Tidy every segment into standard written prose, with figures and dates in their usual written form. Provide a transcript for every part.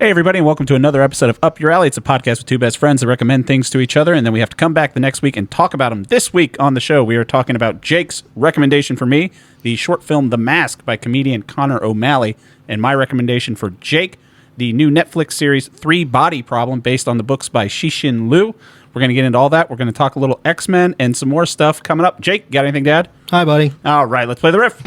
Hey, everybody, and welcome to another episode of Up Your Alley. It's a podcast with two best friends that recommend things to each other, and then we have to come back the next week and talk about them. This week on the show, we are talking about Jake's recommendation for me, the short film The Mask by comedian Connor O'Malley, and my recommendation for Jake, the new Netflix series Three Body Problem, based on the books by Chixin Liu. We're going to get into all that. We're going to talk a little X-Men and some more stuff coming up. Jake, got anything to add? Hi, buddy. All right, let's play the riff.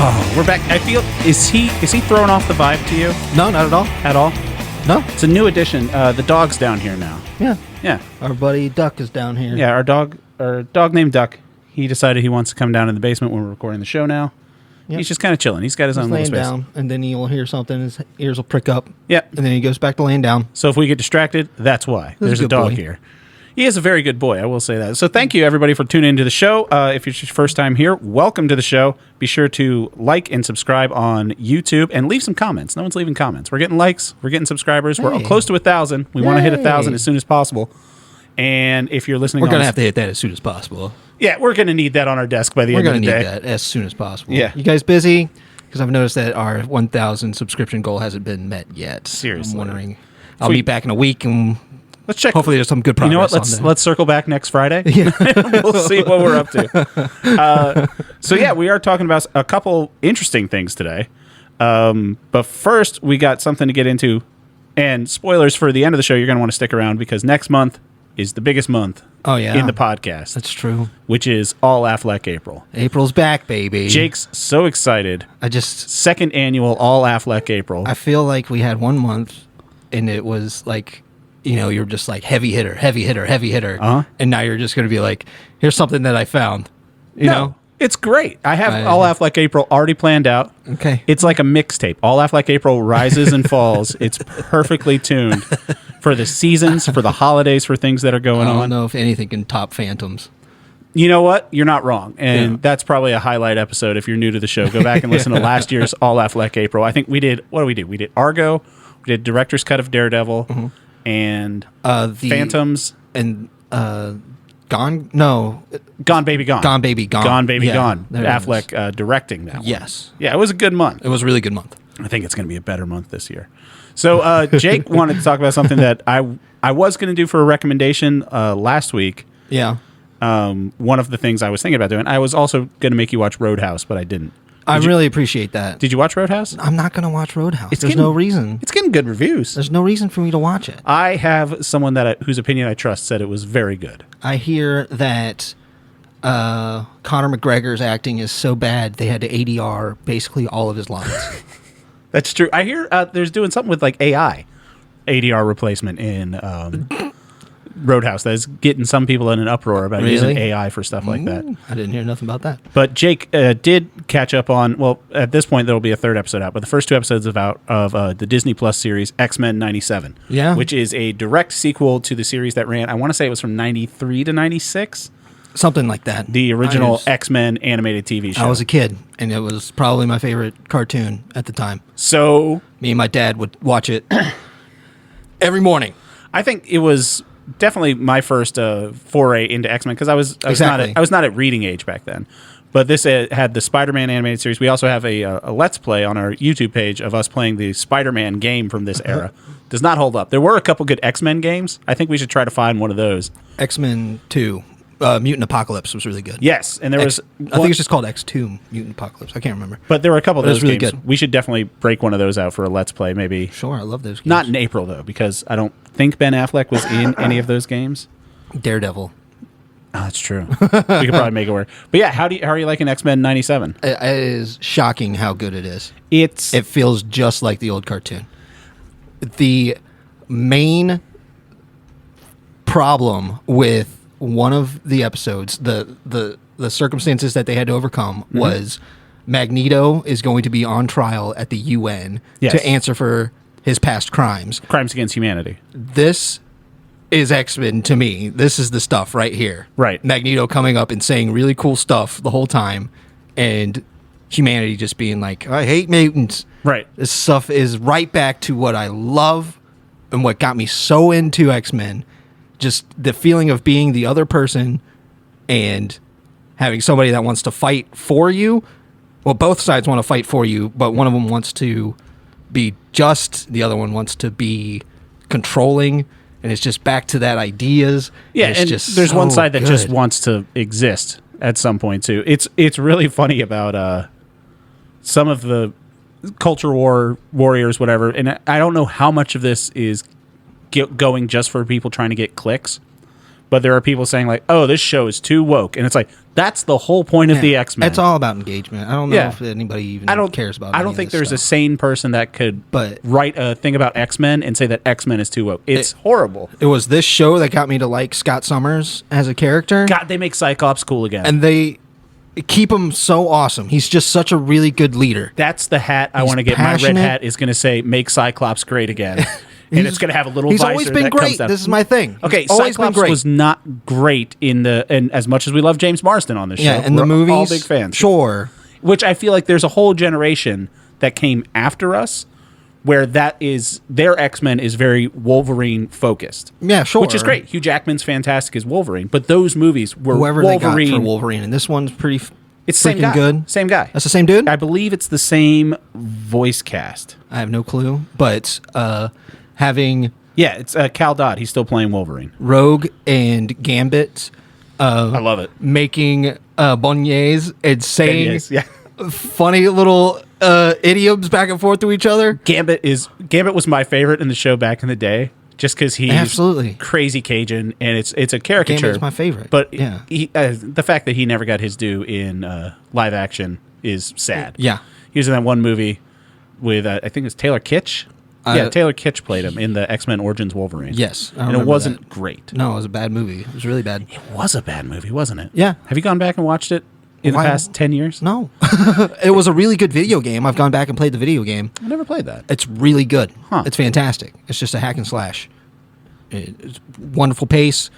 Oh, we're back. I feel is he throwing off the vibe to you? No, not at all. At all? No. It's a new addition. The dog's down here now. Yeah. Yeah. Our buddy Duck is down here. Yeah, our dog named Duck. He decided he wants to come down in the basement when we're recording the show now. Yep. He's just kind of chilling. He's got his own little space. Down, and then he'll hear something. His ears will prick up. Yeah. And then he goes back to laying down. So if we get distracted, that's why. There's a dog here. He is a very good boy, I will say that. So thank you, everybody, for tuning into the show. If it's your first time here, welcome to the show. Be sure to like and subscribe on YouTube and leave some comments. No one's leaving comments. We're getting likes. We're getting subscribers. Hey. We're close to 1,000. We want to hit 1,000 as soon as possible. And if you're listening, we're going to have to hit that as soon as possible. Yeah, we're going to need that on our desk by the end of the day. We're going to need that as soon as possible. Yeah. You guys busy? Because I've noticed that our 1,000 subscription goal hasn't been met yet. Seriously. I'm wondering. I'll be back in a week and... Let's check. Hopefully, there's some good progress. You know what? Let's circle back next Friday. Yeah. We'll see what we're up to. So yeah, we are talking about a couple interesting things today. But first, we got something to get into, and spoilers for the end of the show. You're going to want to stick around because next month is the biggest month. Oh yeah, in the podcast. That's true. Which is All Affleck April. April's back, baby. Jake's so excited. Second annual All Affleck April. I feel like we had 1 month, and it was like. You know, you're just like heavy hitter. And now you're just going to be like, here's something that I found. You know? It's great. I have All Affleck April already planned out. Okay. It's like a mixtape. All Affleck April rises and falls. It's perfectly tuned for the seasons, for the holidays, for things that are going on. I don't know if anything can top Phantoms. You know what? You're not wrong. And that's probably a highlight episode if you're new to the show. Go back and listen to last year's All Affleck April. I think we did, what did we do? We did Argo. We did Director's Cut of Daredevil. Mm-hmm. And Phantoms and Gone Baby Gone. Affleck directing that one. Yes. Yeah, it was a good month. It was a really good month. I think it's going to be a better month this year. So Jake wanted to talk about something that I was going to do for a recommendation last week. Yeah. One of the things I was thinking about doing. I was also going to make you watch Roadhouse, but I didn't. I really appreciate that. Did you watch Roadhouse? I'm not going to watch Roadhouse. There's no reason. It's getting good reviews. There's no reason for me to watch it. I have someone whose opinion I trust said it was very good. I hear that Conor McGregor's acting is so bad they had to ADR basically all of his lines. That's true. I hear there's doing something with like AI ADR replacement in Roadhouse that is getting some people in an uproar about using AI for stuff like that. I didn't hear nothing about that. But Jake did catch up on, well, at this point there will be a third episode out, but the first two episodes of the Disney Plus series X-Men 97, which is a direct sequel to the series that ran, I want to say it was from 93 to 96. Something like that. The original X-Men animated TV show. I was a kid, and it was probably my favorite cartoon at the time. So me and my dad would watch it every morning. I think it was definitely my first foray into X-Men because I was not at reading age back then. But this had the Spider-Man animated series. We also have a Let's Play on our YouTube page of us playing the Spider-Man game from this era. Does not hold up. There were a couple good X-Men games. I think we should try to find one of those. X-Men 2. Mutant Apocalypse was really good. Yes, and there was... I think it's just called X2 Mutant Apocalypse. I can't remember. But there were a couple of those really games. Good. We should definitely break one of those out for a Let's Play, maybe. Sure, I love those games. Not in April, though, because I don't think Ben Affleck was in any of those games. Daredevil. Oh, that's true. We could probably make it work. But yeah, how are you liking X-Men 97? It is shocking how good it is. It feels just like the old cartoon. The main problem with one of the episodes, the circumstances that they had to overcome was Magneto is going to be on trial at the UN to answer for his past crimes. Crimes against humanity. This is X-Men to me. This is the stuff right here. Right. Magneto coming up and saying really cool stuff the whole time, and humanity just being like, I hate mutants. Right. This stuff is right back to what I love and what got me so into X-Men. Just the feeling of being the other person and having somebody that wants to fight for you. Well, both sides want to fight for you, but one of them wants to be just, the other one wants to be controlling, and it's just back to that ideas. Yeah, and, and just there's so one side that good. just wants to exist at some point too. It's really funny about some of the culture war warriors, whatever. And I don't know how much of this is going just for people trying to get clicks, but there are people saying like, "Oh, this show is too woke," and it's like that's the whole point of the X-Men. It's all about engagement. I don't know if anybody even cares about. I don't think there's a sane person that could But write a thing about X-Men and say that X-Men is too woke. It's horrible. It was this show that got me to like Scott Summers as a character. God, they make Cyclops cool again. And they keep him so awesome. He's just such a really good leader. That's the hat I want to get. passionate. My red hat is going to say "Make Cyclops great again," and it's going to have a little. He's visor always been that great. Comes out. This is my thing. Okay, He's always been Cyclops great. was not great in the, and as much as we love James Marsden on this show, in the we're movies, all big fans. Sure, Which I feel like there's a whole generation that came after us, where that is their X-Men is very Wolverine focused. Yeah, sure. Which is great. Hugh Jackman's fantastic as Wolverine, but those movies were whoever Wolverine. they got for Wolverine, and this one's pretty. It's the same freaking guy. good. Same guy. That's the same dude. I believe it's the same voice cast. I have no clue, but having Yeah, it's Cal Dodd. He's still playing Wolverine. Rogue and Gambit I love it. making beignets and saying Yeah. funny little idioms back and forth to each other. Gambit was my favorite in the show back in the day, just because he's Absolutely. crazy Cajun, and it's a caricature. Gambit's my favorite. But yeah, the fact that he never got his due in live action is sad. Yeah. He was in that one movie with I think it's Taylor Kitsch. Taylor Kitsch played him in the X-Men Origins Wolverine. Yes, I and it remember wasn't that. great. No, it was a bad movie. It was really bad. It was a bad movie, wasn't it? Yeah. Have you gone back and watched it in Why- the past 10 years? No, it was a really good video game. I've gone back and played the video game. I never played that. It's really good. Huh. It's fantastic. It's just a hack and slash. It's wonderful pace,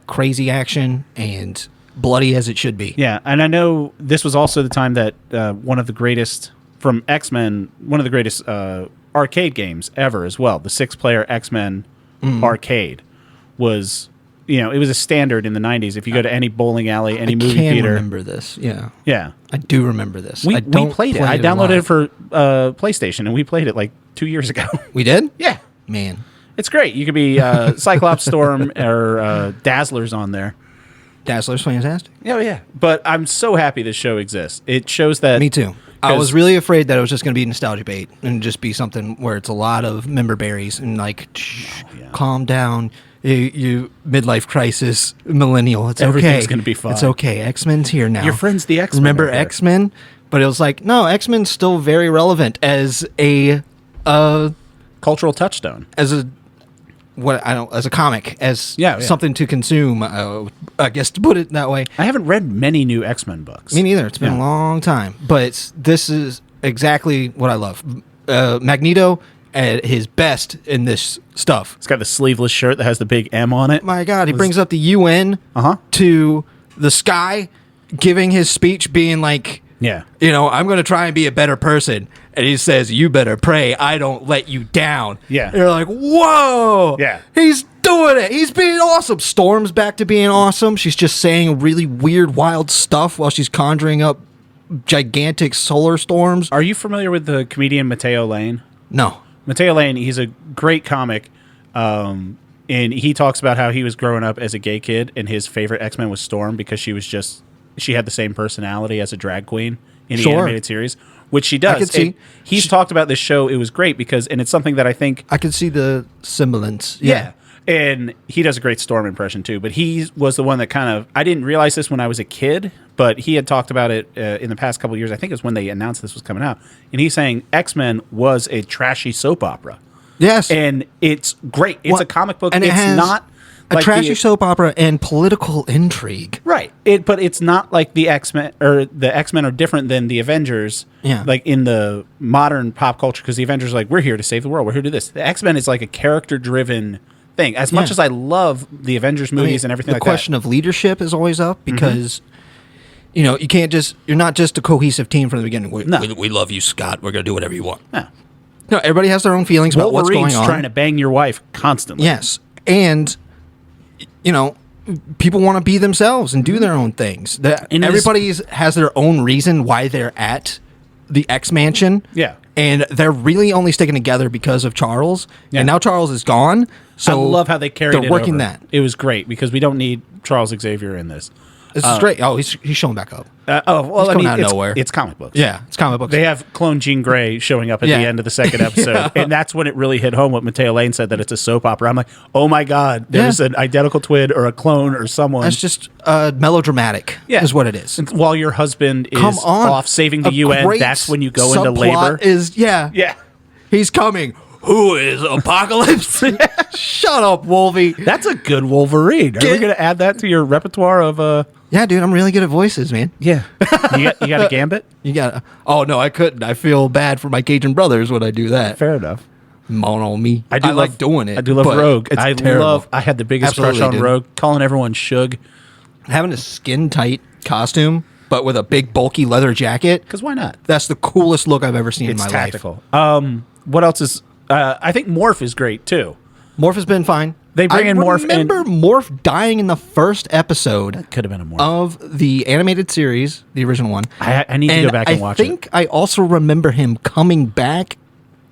crazy action, and bloody as it should be. Yeah, and I know this was also the time that one of the greatest from X-Men, one of the greatest arcade games ever as well. The 6-player X-Men arcade was, it was a standard in the 90s. If you go to any bowling alley, any movie I theater. remember this. Yeah. Yeah. I do remember this. We I don't played it. play I a downloaded it lot. for PlayStation, and we played it like 2 years ago. We did? Yeah. Man. It's great. You could be Cyclops, Storm, or Dazzler's on there. Dazzler's fantastic. Yeah. But I'm so happy this show exists. It shows that... Me too. I was really afraid that it was just going to be nostalgia bait and just be something where it's a lot of member berries and like, calm down, you midlife crisis millennial. It's Everything's okay. gonna be fine. It's okay. X-Men's here now. Your friend's the X-Men. Remember right there. X-Men? But it was like, no, X-Men's still very relevant as a Cultural touchstone. as a comic, as Yeah. something to consume. I guess to put it that way. I haven't read many new X-Men books. Me neither. It's been Yeah. a long time, but this is exactly what I love. Magneto at his best in this stuff. It's got the sleeveless shirt that has the big M on it. My God, he brings up the UN to the sky, giving his speech, being like, Yeah. I'm going to try and be a better person. And he says, you better pray I don't let you down. Yeah. And you're like, whoa. Yeah. He's doing it. He's being awesome. Storm's back to being awesome. She's just saying really weird, wild stuff while she's conjuring up gigantic solar storms. Are you familiar with the comedian Matteo Lane? No. Matteo Lane, he's a great comic. And he talks about how he was growing up as a gay kid and his favorite X-Men was Storm because she had the same personality as a drag queen in the animated series, which she does. I could see. He's talked about this show. It was great because, and it's something that I think. I could see the semblance. Yeah. And he does a great Storm impression too, but he was the one that I didn't realize this when I was a kid, but he had talked about it in the past couple of years. I think it was when they announced this was coming out. And he's saying X-Men was a trashy soap opera. Yes. And it's great. It's a comic book. And it's it has not a like trashy soap opera and political intrigue. Right. But it's not like the X-Men, or the X-Men are different than the Avengers. Yeah. Like in the modern pop culture, because the Avengers are like, we're here to save the world. We're here to do this. The X-Men is like a character-driven thing. As much as I love the Avengers movies and everything like that. The question of leadership is always up because you can't you're not just a cohesive team from the beginning. No. We love you, Scott. We're going to do whatever you want. No. No, everybody has their own feelings about what's going on. Trying to bang your wife constantly. Yes. And, people want to be themselves and do their own things. And everybody has their own reason why they're at the X Mansion. Yeah. And they're really only sticking together because of Charles. Yeah. And now Charles is gone. So I love how they carried it They're working over. that. It was great because we don't need Charles Xavier in this. This is great. Oh, he's showing back up. Well, he's coming out of nowhere. It's comic books. Yeah, it's comic books. They have clone Jean Grey showing up at the end of the second episode. And that's when it really hit home what Mateo Lane said, that it's a soap opera. I'm like, oh my God, there's an identical twin or a clone or someone. That's just melodramatic is what it is. And while your husband is off saving the UN, that's when you go into labor. Yeah. He's coming. Who is Apocalypse? Shut up, Wolvie. That's a good Wolverine. Are we going to add that to your repertoire of... Yeah, dude, I'm really good at voices, man. Yeah. You got a Gambit? Oh, no, I couldn't. I feel bad for my Cajun brothers when I do that. Fair enough. Moan on me. I like doing it. I do love Rogue. It's terrible. I had the biggest crush on Rogue, calling everyone Shug. Having a skin-tight costume, but with a big, bulky leather jacket. Because why not? That's the coolest look I've ever seen in my tactical. life. What else is... I think Morph is great, too. Morph has been fine. They bring in Morph. I remember Morph dying in the first episode. That could have been a Morph. Of the animated series, the original one. I need to go back and watch it. I think I also remember him coming back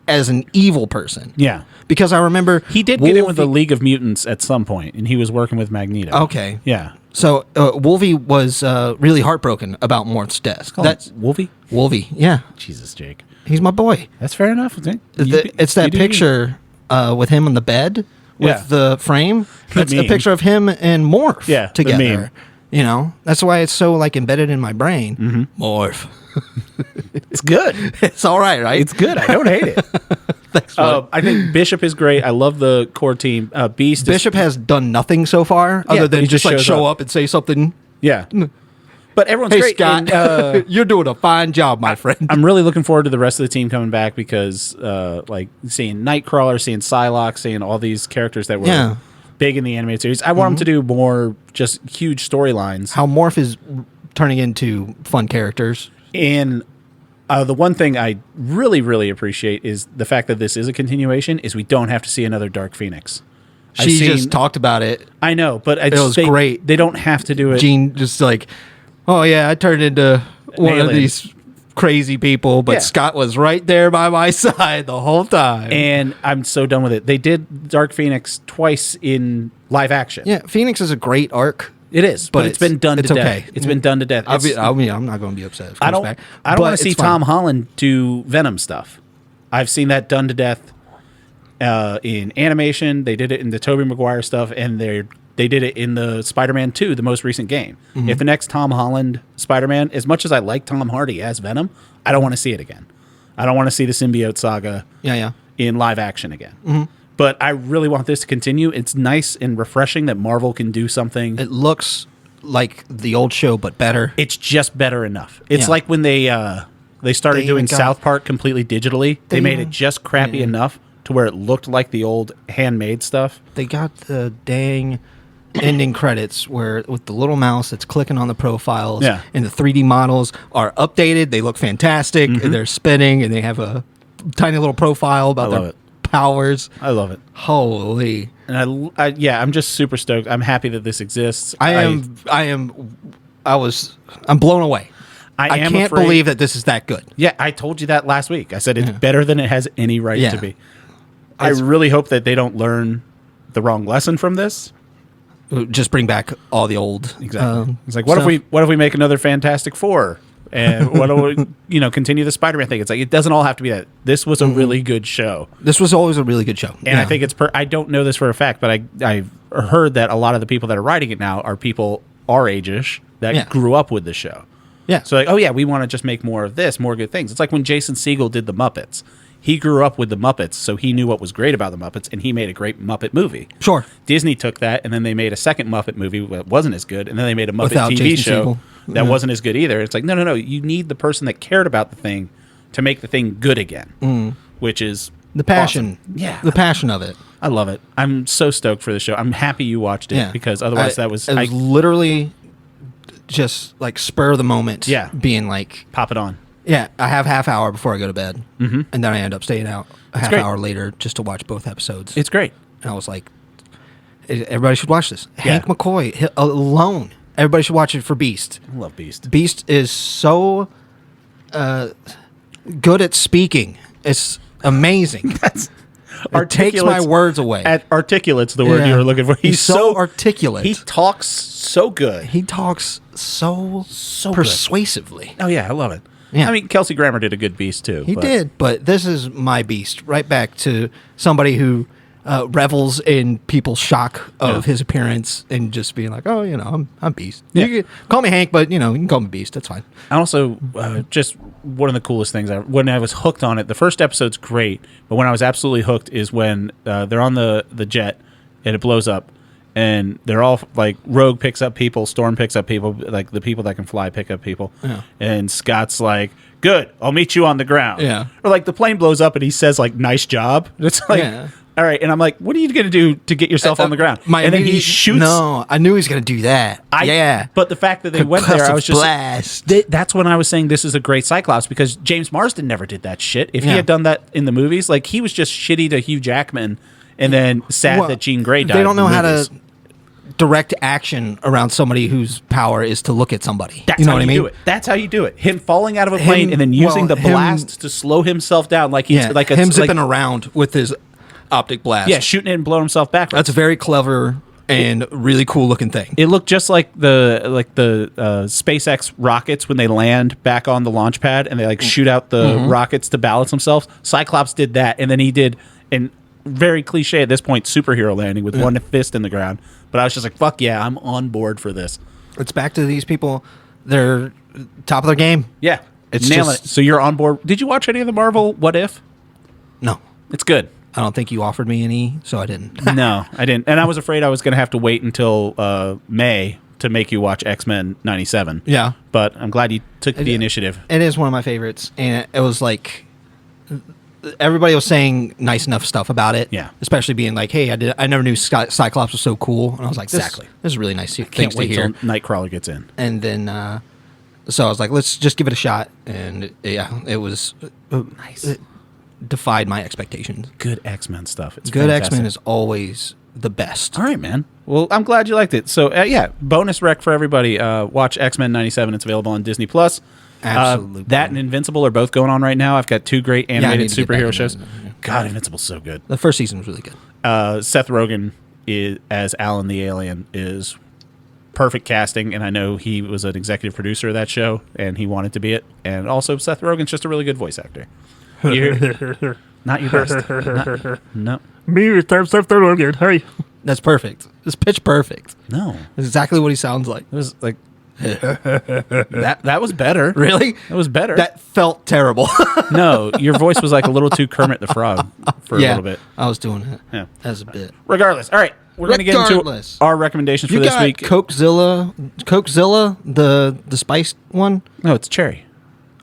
as an evil person. Yeah. Because I remember... He did get in with the League of Mutants at some point, and he was working with Magneto. Okay. Yeah. So Wolvie was really heartbroken about Morph's death. That's Wolvie? Wolvie, yeah. Jesus, Jake. He's my boy. That's fair enough. It's that picture with him on the bed with the frame. That's a picture of him and Morph together. You know, that's why it's so embedded in my brain. Mm-hmm. Morph. It's good. It's all right, right? It's good. I don't hate it. Thanks. I think Bishop is great. I love the core team. Bishop has done nothing so far other than just show up and say something. Yeah. But everyone's hey, great. Scott, and, you're doing a fine job, my friend. I'm really looking forward to the rest of the team coming back because, seeing Nightcrawler, seeing Psylocke, seeing all these characters that were big in the animated series. I want them to do more just huge storylines. How Morph is turning into fun characters. And the one thing I really, really appreciate is the fact that this is a continuation, is we don't have to see another Dark Phoenix. She just talked about it. I know, but it was great. They don't have to do it. Jean just oh yeah, I turned into one of these crazy people, but Scott was right there by my side the whole time. And I'm so done with it. They did Dark Phoenix twice in live action. Yeah, Phoenix is a great arc. It is, but it's been done to death. Okay. It's been done to death. I'm not going to be upset. I don't want to see Tom Holland do Venom stuff. I've seen that done to death in animation. They did it in the Tobey Maguire stuff, and they did it in the Spider-Man 2, the most recent game. Mm-hmm. If the next Tom Holland Spider-Man, as much as I like Tom Hardy as Venom, I don't want to see it again. I don't want to see the symbiote saga in live action again. Mm-hmm. But I really want this to continue. It's nice and refreshing that Marvel can do something. It looks like the old show, but better. It's just better enough. It's like when they started doing South Park completely digitally. They made it just crappy enough to where it looked like the old handmade stuff. They got the dang ending credits where with the little mouse that's clicking on the profiles and the 3D models are updated. They look fantastic. And they're spinning and they have a tiny little profile about their powers. I love it. Holy. And I'm just super stoked. I'm happy that this exists. I'm blown away. I can't believe that this is that good. Yeah, I told you that last week. I said it's better than it has any right to be. I really hope that they don't learn the wrong lesson from this. Just bring back all the old. Exactly. It's like, what if we make another Fantastic Four? And what do we, continue the Spider-Man thing? It's like, it doesn't all have to be that. This was a really good show. This was always a really good show. And I think I don't know this for a fact, but I've heard that a lot of the people that are writing it now are people our age-ish that grew up with the show. Yeah. So we want to just make more of this, more good things. It's like when Jason Segel did the Muppets. He grew up with the Muppets, so he knew what was great about the Muppets, and he made a great Muppet movie. Sure. Disney took that, and then they made a second Muppet movie that wasn't as good, and then they made a Muppet Without TV Jason show Segel. that wasn't as good either. It's like, no. You need the person that cared about the thing to make the thing good again, which is the passion. Awesome. Yeah. The passion of it. I love it. I'm so stoked for the show. I'm happy you watched it because otherwise I was literally just like spur of the moment. Yeah. Being like, Pop it on. yeah, I have half hour before I go to bed, Mm-hmm. and then I end up staying out a half great. hour later just to watch both episodes. It's great. And I was like, everybody should watch this. Yeah. Hank McCoy alone. Everybody should watch it for Beast. I love Beast. Beast is so good at speaking. It's amazing. It takes my words away. Articulate's the word Yeah. you were looking for. He's so articulate. He talks so good. He talks so good. persuasively. Oh yeah, I love it. Yeah. I mean, Kelsey Grammer did a good Beast too. He did, but this is my Beast. Right back to somebody who revels in people's shock of his appearance and just being like, "Oh, I'm Beast. Yeah. You can call me Hank, but you can call me Beast. That's fine." And also, just one of the coolest things when I was hooked on it. The first episode's great, but when I was absolutely hooked is when they're on the jet and it blows up, and they're all like, Rogue picks up people, Storm picks up people, like the people that can fly pick up people, and Scott's like, "Good, I'll meet you on the ground." Yeah. Or like the plane blows up and he says like, "Nice job." And it's like. Yeah. All right, and I'm like, what are you going to do to get yourself on the ground? And then he shoots. No, I knew he was going to do that. But the fact that they went there, I was just blast. That's when I was saying this is a great Cyclops, because James Marsden never did that shit. If he had done that in the movies, like, he was just shitty to Hugh Jackman and then sad that Jean Grey died. They don't know how movies. to direct action around somebody whose power is to look at somebody. That's you know how what you I mean? do it. That's how you do it. Him falling out of a plane and then using the blast to slow himself down, like he's like him zipping around with his optic blast. Yeah, shooting it and blowing himself backwards. That's a very clever and really cool looking thing. It looked just like the SpaceX rockets when they land back on the launch pad and they like shoot out the rockets to balance themselves. Cyclops did that, and then he did an very cliche at this point superhero landing with one fist in the ground. But I was just like, fuck yeah, I'm on board for this. It's back to these people. They're top of their game. Yeah, It's nailing just- it. So you're on board. Did you watch any of the Marvel What If? No, It's good. I don't think you offered me any, so I didn't. No, I didn't. And I was afraid I was going to have to wait until May to make you watch X-Men 97. Yeah. But I'm glad you took the initiative. It is one of my favorites, and it was like everybody was saying nice enough stuff about it. Yeah. Especially being like, "Hey, I never knew Cyclops was so cool," and I was like, Exactly. This is really nice Can't things to wait hear." till Nightcrawler gets in. And then, so I was like, "Let's just give it a shot," and it was Nice. It defied my expectations. Good X-Men stuff. It's Good fantastic. X-Men is always the best. All right, man. Well, I'm glad you liked it. So, yeah, bonus rec for everybody. Watch X-Men 97. It's available on Disney+. Absolutely. That and Invincible are both going on right now. I've got two great animated need to get back superhero into shows. it. Yeah. God, Invincible's so good. The first season was really good. Seth Rogen as Alan the Alien is perfect casting, and I know he was an executive producer of that show, and he wanted to be it. And also, Seth Rogen's just a really good voice actor. Not your best. No. Me, Seth Rogen. Hey. That's perfect. It's pitch perfect. No. That's exactly what he sounds like. It was like... that was better. Really? That was better. That felt terrible. No, your voice was like a little too Kermit the Frog for a little bit. I was doing it. Yeah. As a bit. Regardless, all right, we're going to get into Regardless. our recommendations for You this got week. Cokezilla, the spiced one? No, it's cherry.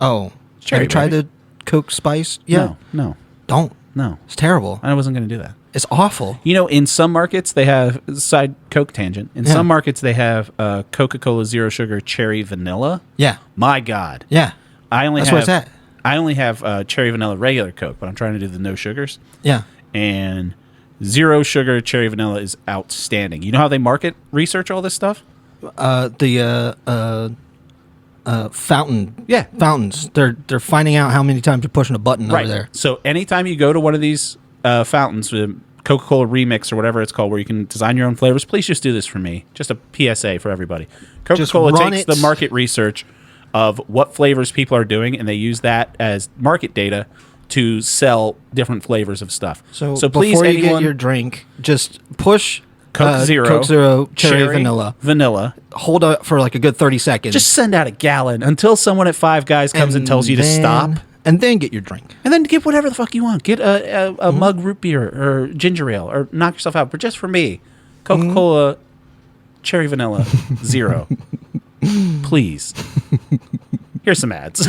Oh. Cherry, Have you tried baby. the Coke Spice? Yeah. No, Don't. no. It's terrible. I wasn't going to do that. It's awful. You know, in some markets they have side Coke tangent. In some markets they have Coca-Cola Zero Sugar Cherry Vanilla. Yeah. My God, Yeah. I only That's have where it's at. I only have Cherry Vanilla regular Coke, but I'm trying to do the no sugars. Yeah. And Zero Sugar Cherry Vanilla is outstanding. You know how they market research all this stuff? Fountain. Yeah. Fountains. They're finding out how many times you're pushing a button over there. So anytime you go to one of these fountains, Coca-Cola Remix or whatever it's called, where you can design your own flavors, please just do this for me. Just a PSA for everybody. Coca-Cola Just run takes it. the market research of what flavors people are doing, and they use that as market data to sell different flavors of stuff. So please, before you anyone, get your drink, just push Coke Zero, Coke Zero, cherry vanilla. Hold up for like a good 30 seconds. just send out a gallon until someone at Five Guys comes and tells you to stop. And then get your drink. And then get whatever the fuck you want. Get a mug root beer or ginger ale or knock yourself out. But just for me, Coca-Cola Cherry Vanilla Zero. Please. Here's some ads.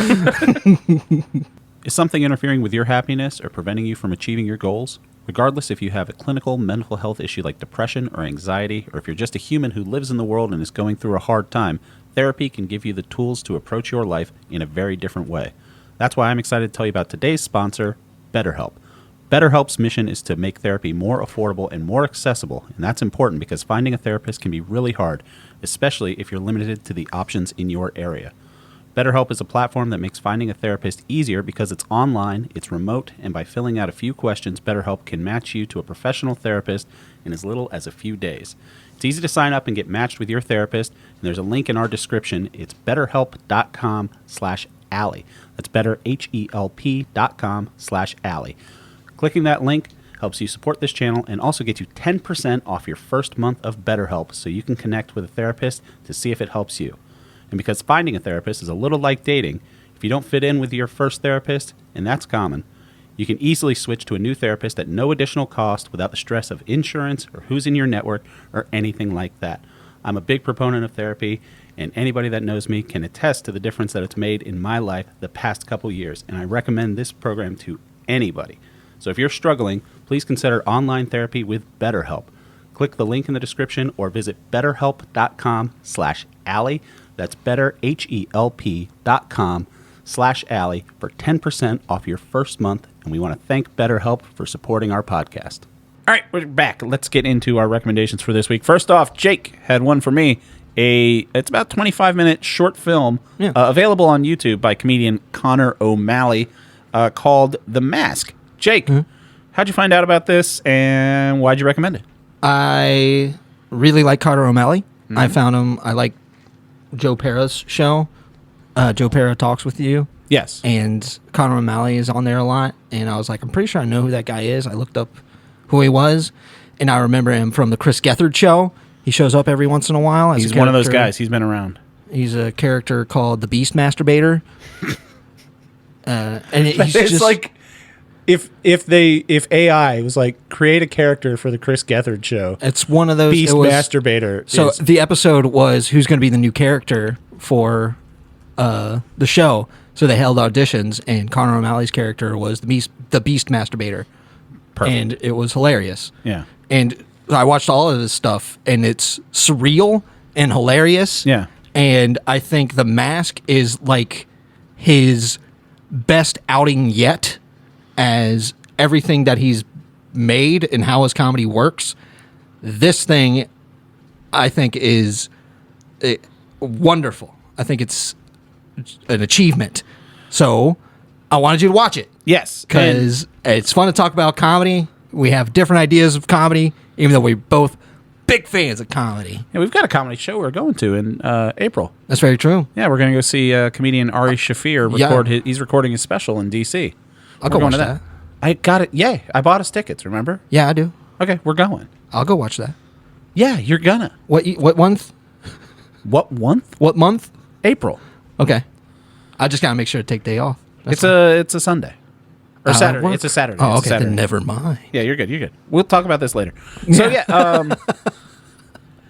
Is something interfering with your happiness or preventing you from achieving your goals? Regardless if you have a clinical mental health issue like depression or anxiety, or if you're just a human who lives in the world and is going through a hard time, therapy can give you the tools to approach your life in a very different way. That's why I'm excited to tell you about today's sponsor, BetterHelp. BetterHelp's mission is to make therapy more affordable and more accessible, and that's important because finding a therapist can be really hard, especially if you're limited to the options in your area. BetterHelp is a platform that makes finding a therapist easier because it's online, it's remote, and by filling out a few questions, BetterHelp can match you to a professional therapist in as little as a few days. It's easy to sign up and get matched with your therapist, and there's a link in our description. It's betterhelp.com/Allie. That's betterhelp.com/Allie. Clicking that link helps you support this channel and also get you 10% off your first month of BetterHelp so you can connect with a therapist to see if it helps you. And because finding a therapist is a little like dating, if you don't fit in with your first therapist, and that's common, you can easily switch to a new therapist at no additional cost without the stress of insurance or who's in your network or anything like that. I'm a big proponent of therapy, and anybody that knows me can attest to the difference that it's made in my life the past couple years, and I recommend this program to anybody. So if you're struggling, please consider online therapy with BetterHelp. Click the link in the description or visit betterhelp.com/Allie. That's betterhelp.com/Allie for 10% off your first month. And we want to thank BetterHelp for supporting our podcast. All right, we're back. Let's get into our recommendations for this week. First off, Jake had one for me. It's about 25-minute short film available on YouTube by comedian Connor O'Malley called The Mask. Jake, how'd you find out about this and why'd you recommend it? I really like Connor O'Malley. I found him. I like Joe Pera's show. Joe Pera Talks With You. Yes. And Connor O'Malley is on there a lot. And I was like, I'm pretty sure I know who that guy is. I looked up who he was. And I remember him from the Chris Gethard show. He shows up every once in a while. He's one of those guys. He's been around. He's a character called the Beast Masturbator. And he's it's just like if AI was like, create a character for the Chris Gethard show. It's one of those Beast Masturbator. So the episode was who's going to be the new character for the show. So they held auditions, and Connor O'Malley's character was the Beast Masturbator. Perfect. And it was hilarious. Yeah. And I watched all of this stuff, and it's surreal and hilarious. Yeah. And I think The Mask is like his best outing yet, as everything that he's made and how his comedy works. This thing, I think, is wonderful. I think it's an achievement. So I wanted you to watch it. Yes. Because it's fun to talk about comedy. We have different ideas of comedy, even though we're both big fans of comedy. Yeah, we've got a comedy show we're going to in April. That's very true. Yeah, we're going to go see comedian Ari Shafir record. He's recording his special in D.C. I'll go watch that. I got it. Yeah, I bought us tickets, remember? Yeah, I do. Okay, we're going. I'll go watch that. Yeah, you're gonna. What month? What month? What month? April. Okay. I just got to make sure to take day off. It's a Sunday. Or Saturday. It's a Saturday. Oh, okay. Then never mind. Yeah, you're good. You're good. We'll talk about this later. So,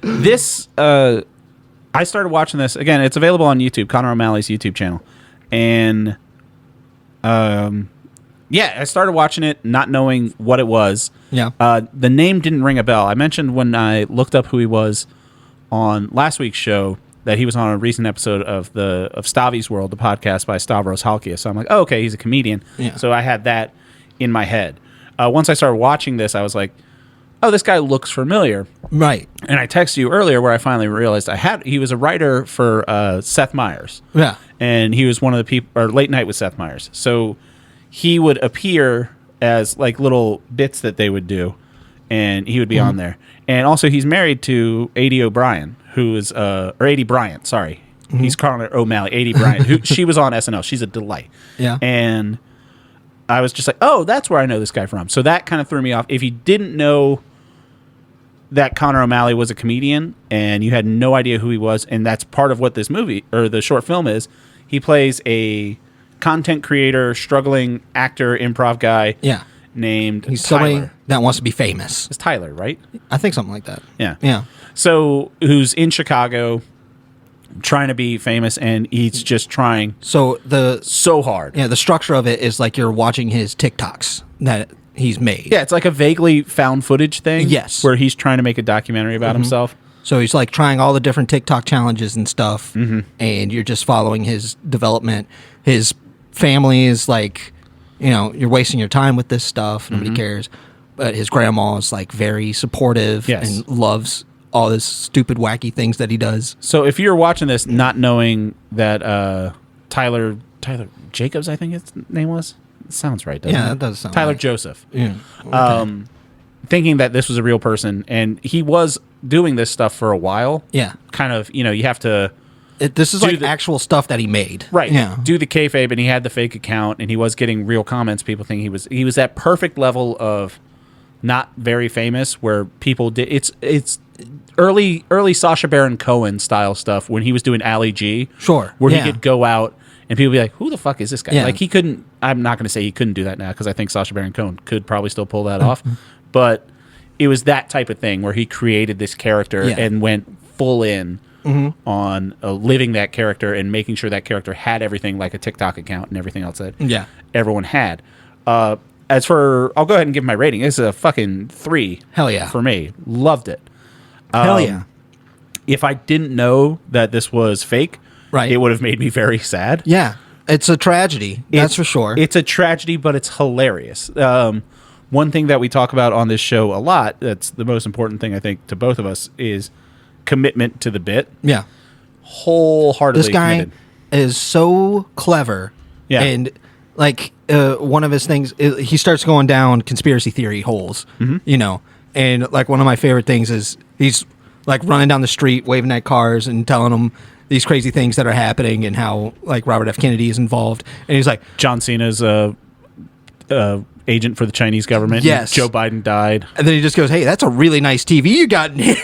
this, I started watching this. Again, it's available on YouTube, Connor O'Malley's YouTube channel. And, I started watching it not knowing what it was. Yeah. The name didn't ring a bell. I mentioned when I looked up who he was on last week's show that he was on a recent episode of Stavi's World, the podcast by Stavros Halkias. So I'm like, oh, okay, he's a comedian. Yeah. So I had that in my head. Once I started watching this, I was like, oh, this guy looks familiar. Right. And I texted you earlier where I finally realized he was a writer for Seth Meyers. Yeah. And he was one of the people, or Late Night with Seth Meyers. So he would appear as like little bits that they would do, and he would be on there. And also he's married to A.D. O'Brien, who is, or A.D. Bryant, sorry. He's Connor O'Malley, A.D. Bryant, who she was on SNL. She's a delight. Yeah. And I was just like, oh, that's where I know this guy from. So that kind of threw me off. If you didn't know that Connor O'Malley was a comedian and you had no idea who he was, and that's part of what this movie or the short film is, he plays a content creator, struggling actor, improv guy. Yeah. Named He's Tyler. somebody that wants to be famous. It's Tyler, right? I think something like that. Yeah. Yeah. So who's in Chicago trying to be famous, and he's just trying so hard. Yeah, the structure of it is like you're watching his TikToks that he's made. Yeah, it's like a vaguely found footage thing. Yes. Where he's trying to make a documentary about himself. So he's like trying all the different TikTok challenges and stuff, and you're just following his development. His family is like, you're wasting your time with this stuff. Nobody cares. But his grandma is like very supportive and loves all this stupid, wacky things that he does. So if you're watching this not knowing that Tyler Jacobs, I think his name was. It sounds right, doesn't it? Yeah, that does sound Tyler right. Joseph. Yeah. Okay. Thinking that this was a real person, and he was doing this stuff for a while. Yeah. Kind of, you have to... This is like actual stuff that he made. Right. Yeah. Do the kayfabe, and he had the fake account, and he was getting real comments. People think he was that perfect level of not very famous, where people did... It's early Sacha Baron Cohen style stuff when he was doing Ali G. Sure. Where he could go out and people be like, who the fuck is this guy? Yeah. Like, he couldn't... I'm not going to say he couldn't do that now, because I think Sacha Baron Cohen could probably still pull that off. But it was that type of thing where he created this character and went full in on living that character and making sure that character had everything, like a TikTok account and everything else that everyone had. As for... I'll go ahead and give my rating. It's a fucking 3. Hell yeah. For me. Loved it. Hell yeah. If I didn't know that this was fake, it would have made me very sad. Yeah. It's a tragedy. That's for sure. It's a tragedy, but it's hilarious. One thing that we talk about on this show a lot, that's the most important thing, I think, to both of us, is commitment to the bit. Yeah. Wholeheartedly This guy committed. is so clever. Yeah. And, like, one of his things, he starts going down conspiracy theory holes, And, like, one of my favorite things is he's, like, running down the street, waving at cars and telling them these crazy things that are happening and how, like, Robert F. Kennedy is involved. And he's like... John Cena's agent for the Chinese government. Yes. Joe Biden died. And then he just goes, hey, that's a really nice TV you got in here.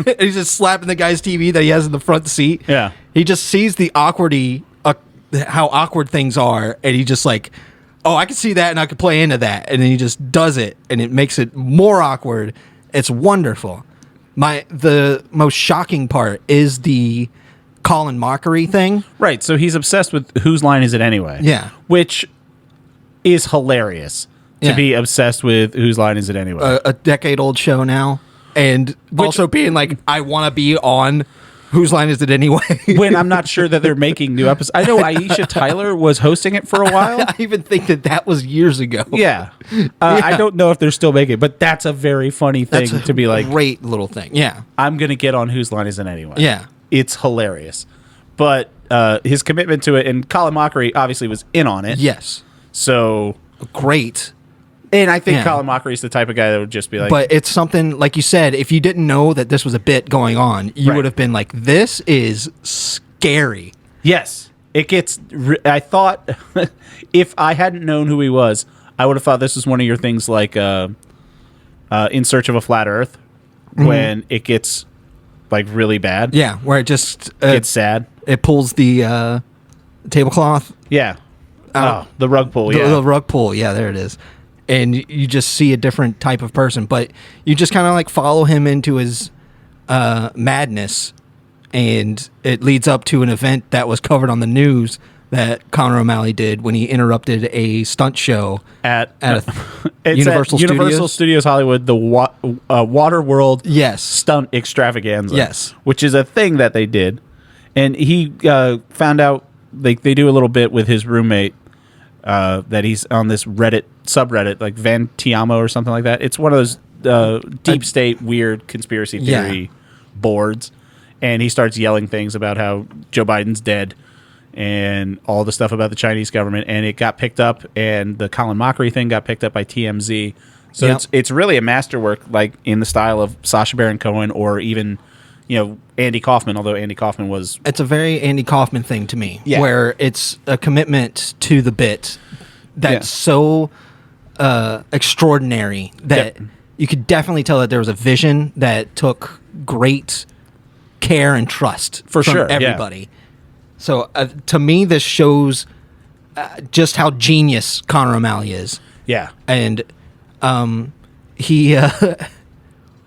And he's just slapping the guy's TV that he has in the front seat. Yeah. He just sees the how awkward things are, and he just like, oh, I can see that and I could play into that. And then he just does it, and it makes it more awkward. It's wonderful. The most shocking part is the Colin Mockery thing. Right. So he's obsessed with Whose Line Is It Anyway? Yeah. Which is hilarious to be obsessed with Whose Line Is It Anyway? A decade-old show now. And also being like, I want to be on Whose Line Is It Anyway? When I'm not sure that they're making new episodes. I know Aisha Tyler was hosting it for a while. I even think that was years ago. Yeah. I don't know if they're still making it, but that's a very funny thing to be like. Great little thing. Yeah. I'm going to get on Whose Line Is It Anyway? Yeah. It's hilarious. But his commitment to it, and Colin Mockery obviously was in on it. Yes. So. Great. And I think Colin Mockery is the type of guy that would just be like... But it's something, like you said, if you didn't know that this was a bit going on, you would have been like, this is scary. Yes. It gets... I thought... if I hadn't known who he was, I would have thought this was one of your things like In Search of a Flat Earth, when it gets like really bad. Yeah, where it just... gets sad. It pulls the tablecloth. Yeah. The rug pull, The rug pull, yeah, there it is. And you just see a different type of person, but you just kind of like follow him into his madness, and it leads up to an event that was covered on the news that Conor O'Malley did when he interrupted a stunt show at Universal Studios Hollywood, the Water World stunt extravaganza. Yes. Which is a thing that they did. And he found out, like, they do a little bit with his roommate, that he's on this subreddit, like Van Tiamo or something like that. It's one of those deep state weird conspiracy theory boards, and he starts yelling things about how Joe Biden's dead and all the stuff about the Chinese government, and it got picked up, and the Colin Mockery thing got picked up by TMZ. So it's really a masterwork, like in the style of Sacha Baron Cohen or even Andy Kaufman, although Andy Kaufman was... It's a very Andy Kaufman thing to me, where it's a commitment to the bit that's so extraordinary that you could definitely tell that there was a vision that took great care and trust from everybody. So to me, this shows just how genius Conor O'Malley is. Yeah. And he,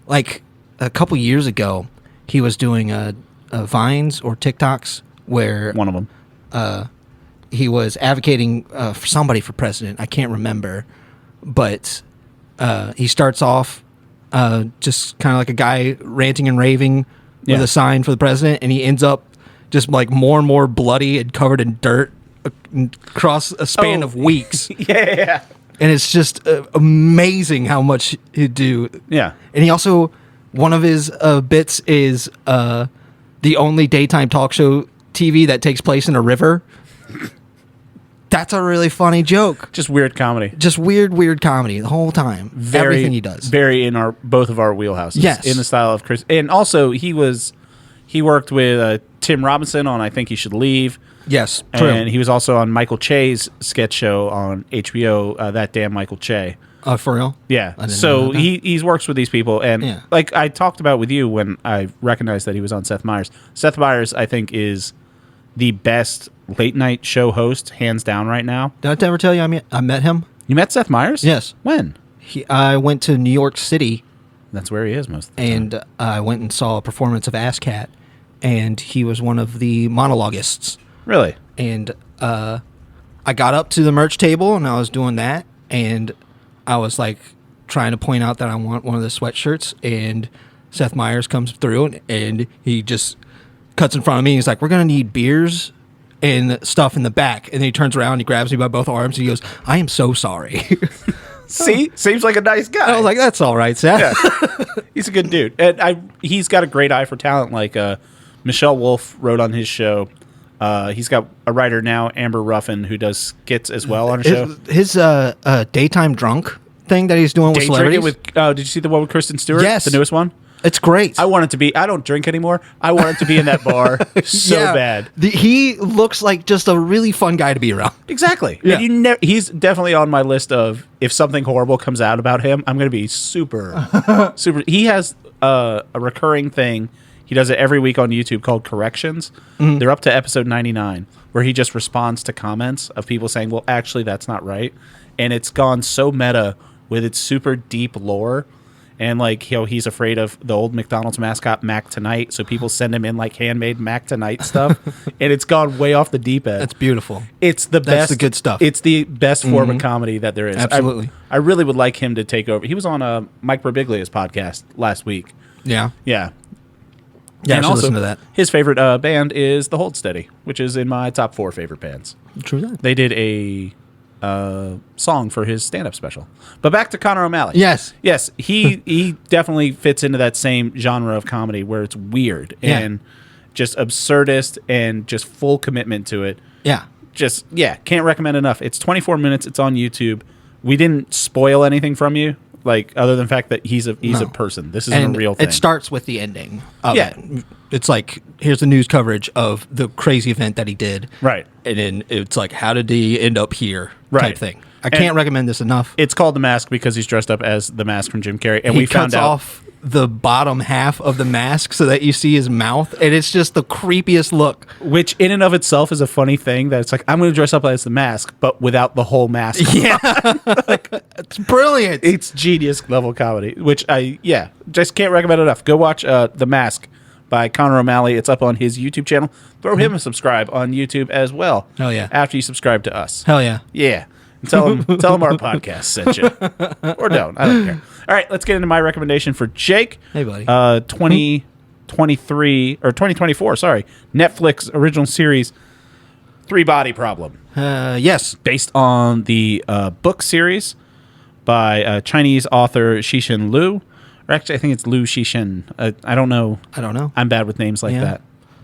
like a couple years ago, he was doing Vines or TikToks where... One of them. He was advocating for somebody for president. I can't remember. But he starts off just kind of like a guy ranting and raving with a sign for the president, and he ends up just like more and more bloody and covered in dirt across a span of weeks. Yeah. And it's just amazing how much he'd do. Yeah. And he also, one of his bits is the only daytime talk show TV that takes place in a river. That's a really funny joke. Just weird comedy. Just weird comedy the whole time. Everything he does. Very in both of our wheelhouses. Yes. In the style of Chris. And also, he worked with Tim Robinson on I Think You Should Leave. Yes, true. And he was also on Michael Che's sketch show on HBO, That Damn Michael Che. For real? Yeah. So he's works with these people. And like I talked about with you when I recognized that he was on Seth Meyers. Seth Meyers, I think, is the best late night show host, hands down, right now. Did I ever tell you I met him? You met Seth Meyers? Yes. When? I went to New York City. That's where he is most of the time. And I went and saw a performance of Ass Cat, and he was one of the monologuists. Really? And I got up to the merch table, and I was doing that, and I was like trying to point out that I want one of the sweatshirts, and Seth Meyers comes through, and he just cuts in front of me. He's like, "We're going to need beers and stuff in the back." And then he turns around, he grabs me by both arms, and he goes, "I am so sorry." See? Seems like a nice guy. I was like, "That's all right, Seth." Yeah. He's a good dude. And he's got a great eye for talent. Like Michelle Wolf wrote on his show. He's got a writer now, Amber Ruffin, who does skits as well on a show. His daytime drunk thing that he's doing with celebrities. Did you see the one with Kristen Stewart? Yes. The newest one? It's great. I want it to be. I don't drink anymore. I want it to be in that bar so bad. He looks like just a really fun guy to be around. Exactly. Yeah. And he's definitely on my list of if something horrible comes out about him, I'm going to be super. He has a recurring thing. He does it every week on YouTube called Corrections. Mm-hmm. They're up to episode 99, where he just responds to comments of people saying, well, actually, that's not right. And it's gone so meta with its super deep lore. And like, he's afraid of the old McDonald's mascot, Mac Tonight. So people send him in like handmade Mac Tonight stuff. And it's gone way off the deep end. That's beautiful. It's the best. That's the good stuff. It's the best form of comedy that there is. Absolutely. I really would like him to take over. He was on Mike Birbiglia's podcast last week. Yeah. Yeah. Yeah, and I should also, listen to that. His favorite band is The Hold Steady, which is in my top 4 favorite bands. True that. They did a song for his stand-up special. But back to Conor O'Malley. Yes. Yes, he definitely fits into that same genre of comedy where it's weird and just absurdist and just full commitment to it. Yeah. Can't recommend enough. It's 24 minutes. It's on YouTube. We didn't spoil anything from you. Like, other than the fact that he's a person. This isn't a real thing. It starts with the ending of it. It's like, here's the news coverage of the crazy event that he did. Right. And then it's like, how did he end up here? Right. Type thing. I can't recommend this enough. It's called The Mask because he's dressed up as the Mask from Jim Carrey. And he we found cuts out off the bottom half of the mask so that you see his mouth. And it's just the creepiest look. Which in and of itself is a funny thing that it's like, I'm going to dress up as the Mask, but without the whole mask. Yeah. It's brilliant. It's genius level comedy, which just can't recommend enough. Go watch The Mask by Conor O'Malley. It's up on his YouTube channel. Throw him a subscribe on YouTube as well. Hell yeah. After you subscribe to us. Hell yeah. Yeah. And tell him our podcast sent you. Or don't. I don't care. All right, let's get into my recommendation for Jake. Hey, buddy. 2024, sorry. Netflix original series, Three Body Problem. Yes. Based on the book series by Chinese author Chixin Liu. Or actually, I think it's Liu Xixin. I don't know. I'm bad with names like that.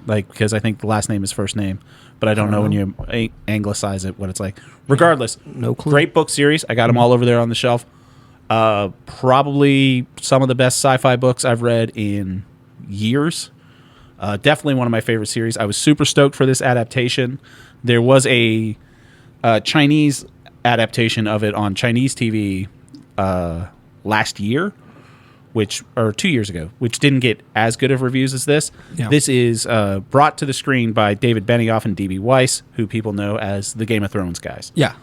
Like, because I think the last name is first name. But I don't know when you anglicize it what it's like. Regardless, no clue. Great book series. I got them all over there on the shelf. Probably some of the best sci-fi books I've read in years. Definitely one of my favorite series. I was super stoked for this adaptation. There was a Chinese adaptation of it on Chinese TV last year, or 2 years ago, which didn't get as good of reviews as this. Yeah. This is brought to the screen by David Benioff and D.B. Weiss, who people know as the Game of Thrones guys. Yeah.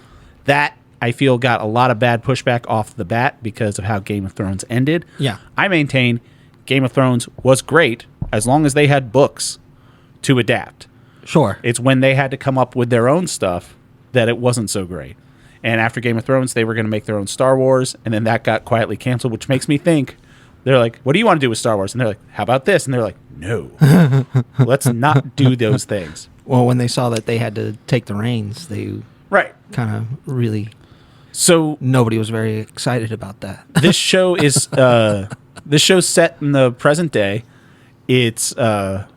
That, I feel, got a lot of bad pushback off the bat because of how Game of Thrones ended. Yeah. I maintain Game of Thrones was great as long as they had books to adapt. Sure. It's when they had to come up with their own stuff that it wasn't so great. And after Game of Thrones, they were going to make their own Star Wars, and then that got quietly canceled, which makes me think They're like, what do you want to do with Star Wars? And they're like, how about this? And they're like, no, let's not do those things. Well, when they saw that they had to take the reins, they Right. kind of really... So nobody was very excited about that. This show is this show's set in the present day. It's about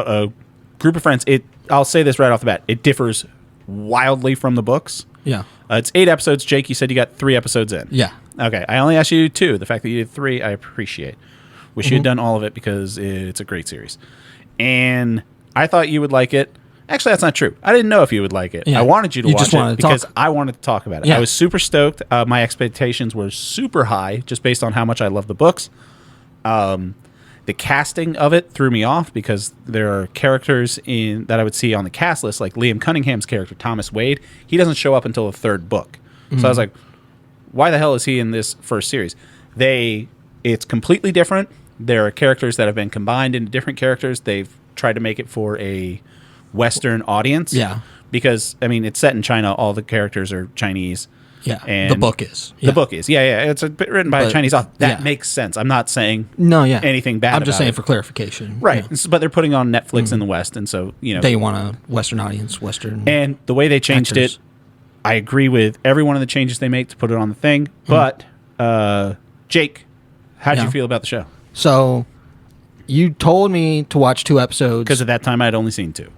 a group of friends. I'll say this right off the bat. It differs wildly from the books. Yeah. It's 8 episodes. Jake, you said you got 3 episodes in. Yeah. Okay. I only asked you 2. The fact that you did 3, I appreciate. Wish you had done all of it because it's a great series. And I thought you would like it. Actually, that's not true. I didn't know if you would like it. Yeah. I wanted you to watch it because talk. I wanted to talk about it. Yeah. I was super stoked. My expectations were super high just based on how much I love the books. The casting of it threw me off because there are characters that I would see on the cast list, like Liam Cunningham's character, Thomas Wade. He doesn't show up until the 3rd book. So I was like, why the hell is he in this first series? It's completely different. There are characters that have been combined into different characters. They've tried to make it for a Western audience. Yeah. Because, I mean, it's set in China. All the characters are Chinese. Yeah. And the book is. The book is. Yeah. It's written by a Chinese author. That makes sense. I'm not saying anything bad I'm just about saying it. for clarification. Right. Yeah. But they're putting on Netflix in the West. And so, They want a Western audience, Western. And the way they changed actors. it, I agree with every one of the changes they make to put it on the thing. But, Jake, how'd you feel about the show? So, you told me to watch 2 episodes. Because at that time, I'd only seen 2.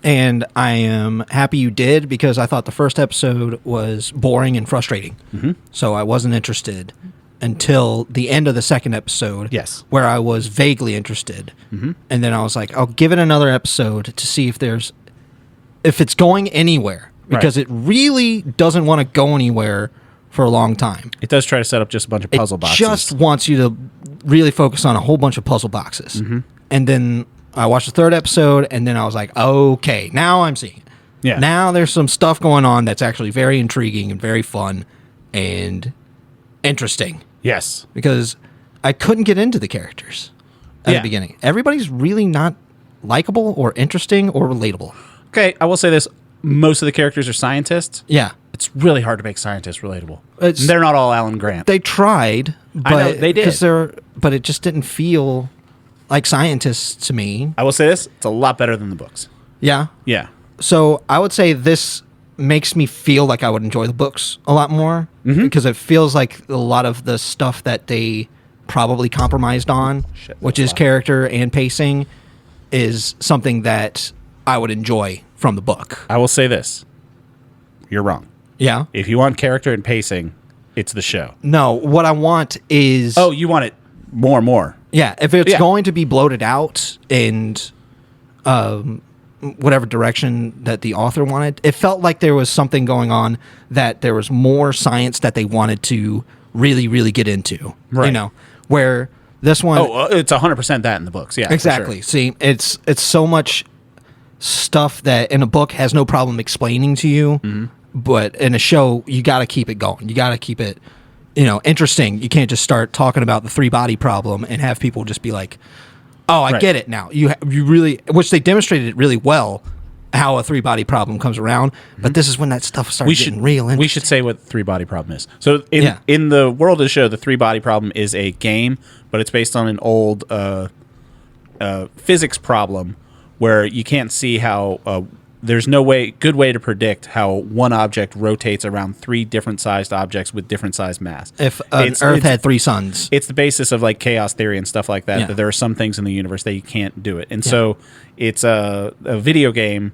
And I am happy you did because I thought the first episode was boring and frustrating. So I wasn't interested until the end of the second episode. Yes. Where I was vaguely interested. And then I was like, I'll give it another episode to see if it's going anywhere. Because it really doesn't want to go anywhere for a long time. It does try to set up just a bunch of puzzle boxes. It just wants you to really focus on a whole bunch of puzzle boxes. And then I watched the 3rd episode, and then I was like, okay, now I'm seeing it. Yeah. Now there's some stuff going on that's actually very intriguing and very fun and interesting. Yes. Because I couldn't get into the characters at the beginning. Everybody's really not likable or interesting or relatable. Okay, I will say this. Most of the characters are scientists. Yeah. It's really hard to make scientists relatable. It's- They're not all Alan Grant. They tried, but I know, they did. But it just didn't feel like scientists to me. I will say this. It's a lot better than the books. Yeah. Yeah. So I would say this makes me feel like I would enjoy the books a lot more because it feels like a lot of the stuff that they probably compromised on, which is character and pacing, is something that I would enjoy from the book. I will say this. You're wrong. Yeah? If you want character and pacing, it's the show. No, what I want is... Oh, you want it more and more. Yeah, if it's going to be bloated out and whatever direction that the author wanted, it felt like there was something going on, that there was more science that they wanted to really, really get into. Right. You know, where this one... Oh, it's 100% that in the books. Yeah, exactly. For sure. See, it's so much stuff that in a book has no problem explaining to you, but in a show, you got to keep it going. You got to keep it... interesting. You can't just start talking about the 3-body problem and have people just be like, "Oh, I get it now." You really, which they demonstrated it really well, how a 3-body problem comes around. But this is when that stuff starts getting real interesting. We should say what the 3-body problem is. So in the world of the show, the 3-body problem is a game, but it's based on an old physics problem where you can't see how. There's no good way to predict how one object rotates around 3 different sized objects with different sized mass. If Earth had 3 suns. It's the basis of like chaos theory and stuff like that, Yeah. that there are some things in the universe that you can't do it. And so it's a video game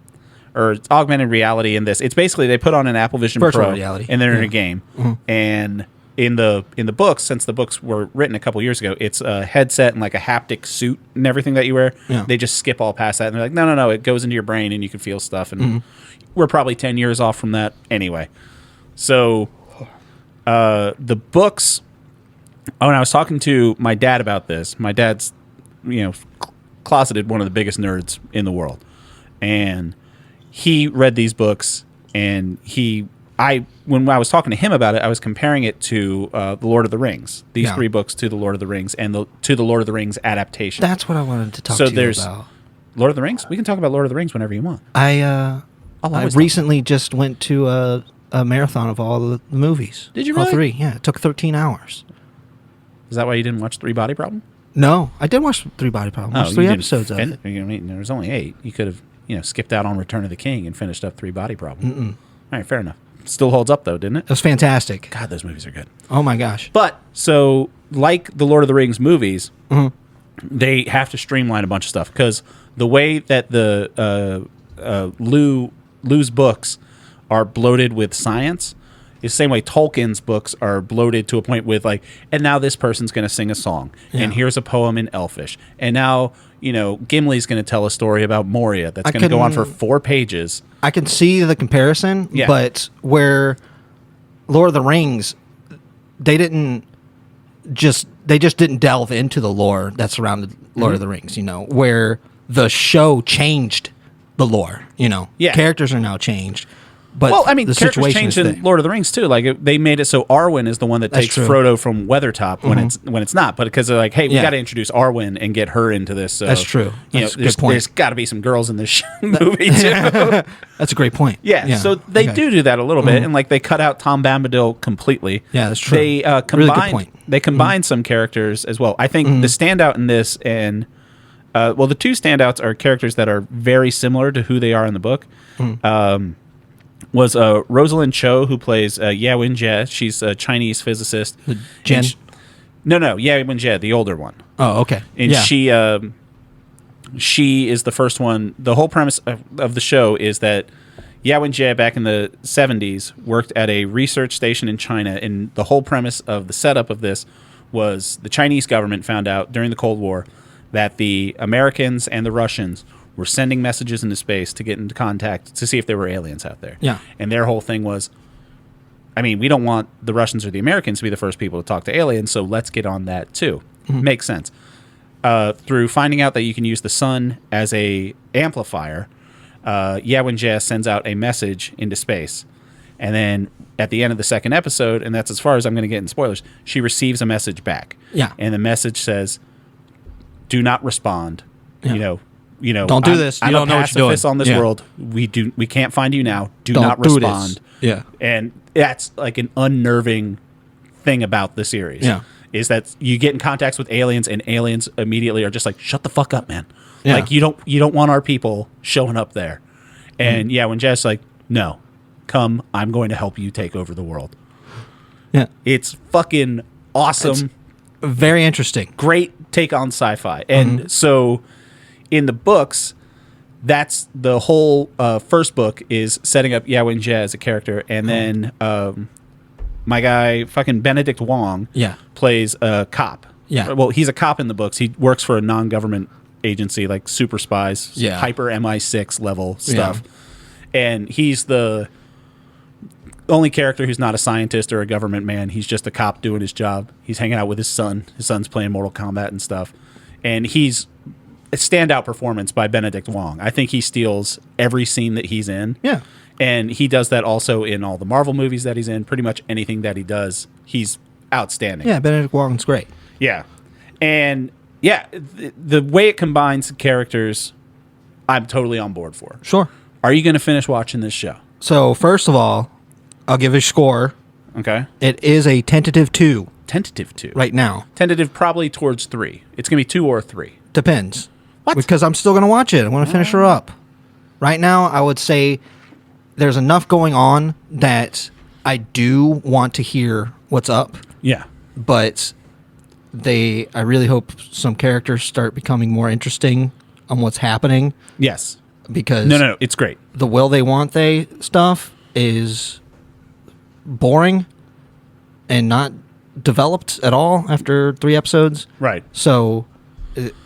or augmented reality in this. It's basically they put on an Apple Vision Virtual Pro reality. and they're in a game. And in the books, since the books were written a couple years ago, it's a headset and like a haptic suit and everything that you wear. Yeah. They just skip all past that and they're like, no, it goes into your brain and you can feel stuff. And we're probably 10 years off from that anyway. So the books. Oh, and I was talking to my dad about this. My dad's, closeted one of the biggest nerds in the world, and he read these books. And when I was talking to him about it, I was comparing it to the Lord of the Rings. These 3 books to the Lord of the Rings and to the Lord of the Rings adaptation. That's what I wanted to talk to you about. Lord of the Rings. We can talk about Lord of the Rings whenever you want. I recently just went to a marathon of all the movies. Did you All really? 3, yeah. It took 13 hours. Is that why you didn't watch Three Body Problem? No, I did watch Three Body Problem. I watched 3 episodes of it. I mean, there was only 8. You could have, skipped out on Return of the King and finished up Three Body Problem. All right, fair enough. Still holds up though, didn't it? It was fantastic. God, those movies are good. Oh my gosh. But so, like the Lord of the Rings movies, they have to streamline a bunch of stuff because the way that the Liu's books are bloated with science is the same way Tolkien's books are bloated to a point with like, and now this person's going to sing a song, and here's a poem in Elfish, and now Gimli's going to tell a story about Moria that's going to go on for 4 pages. I can see the comparison, but where Lord of the Rings, they just didn't delve into the lore that surrounded Lord of the Rings. Where the show changed the lore. Characters are now changed. But well, I mean, the characters situation changed is in Lord of the Rings too. Like they made it so Arwen is the one that takes Frodo from Weathertop when it's not. But because they're like, hey, we got to introduce Arwen and get her into this. So, that's true. That's a good point. There's got to be some girls in this movie too. That's a great point. Yeah. So they do that a little bit, and like they cut out Tom Bombadil completely. Yeah, that's true. They combine. Really good point. They combine some characters as well. I think the standout in this and the 2 standouts are characters that are very similar to who they are in the book. Was Rosalind Cho, who plays Ye Wenjie. She's a Chinese physicist. Jen? No, Ye Wenjie, the older one. Oh, okay. And she is the first one. The whole premise of the show is that Ye Wenjie, back in the 70s, worked at a research station in China, and the whole premise of the setup of this was the Chinese government found out during the Cold War that the Americans and the Russians were sending messages into space to get into contact to see if there were aliens out there. Yeah. And their whole thing was, I mean, we don't want the Russians or the Americans to be the first people to talk to aliens, so let's get on that too. Makes sense. Through finding out that you can use the sun as a amplifier, Ye Wenjie sends out a message into space. And then at the end of the second episode, and that's as far as I'm going to get in spoilers, she receives a message back. Yeah. And the message says, do not respond. Yeah. Don't do this. You don't know what you're doing on this world. We can't find you now. Do not respond. Yeah. And that's like an unnerving thing about the series. Yeah. Is that you get in contacts with aliens and aliens immediately are just like, shut the fuck up, man. Yeah. Like you don't want our people showing up there. And when Jess like, no, come, I'm going to help you take over the world. Yeah. It's fucking awesome. It's very interesting. Great take on sci-fi. And so in the books, that's the whole first book is setting up Ye Wenjie as a character, and then my guy fucking Benedict Wong plays a cop. Yeah. Well, he's a cop in the books. He works for a non-government agency, like super spies, hyper MI6 level stuff. And he's the only character who's not a scientist or a government man. He's just a cop doing his job. He's hanging out with his son. His son's playing Mortal Kombat and stuff. And he's a standout performance by Benedict Wong. I think he steals every scene that he's in. Yeah. And he does that also in all the Marvel movies that he's in. Pretty much anything that he does, he's outstanding. Yeah, Benedict Wong's great. Yeah. And the way it combines characters, I'm totally on board for. Sure. Are you going to finish watching this show? So, first of all, I'll give it a score. Okay. It is a tentative 2. Tentative 2. Right now. Tentative probably towards 3. It's going to be 2 or 3. Depends. What? Because I'm still going to watch it. I want to finish her up. Right now, I would say there's enough going on that I do want to hear what's up. Yeah. But I really hope some characters start becoming more interesting on what's happening. Yes. Because No, it's great. The will they want they stuff is boring and not developed at all after 3 episodes. Right. So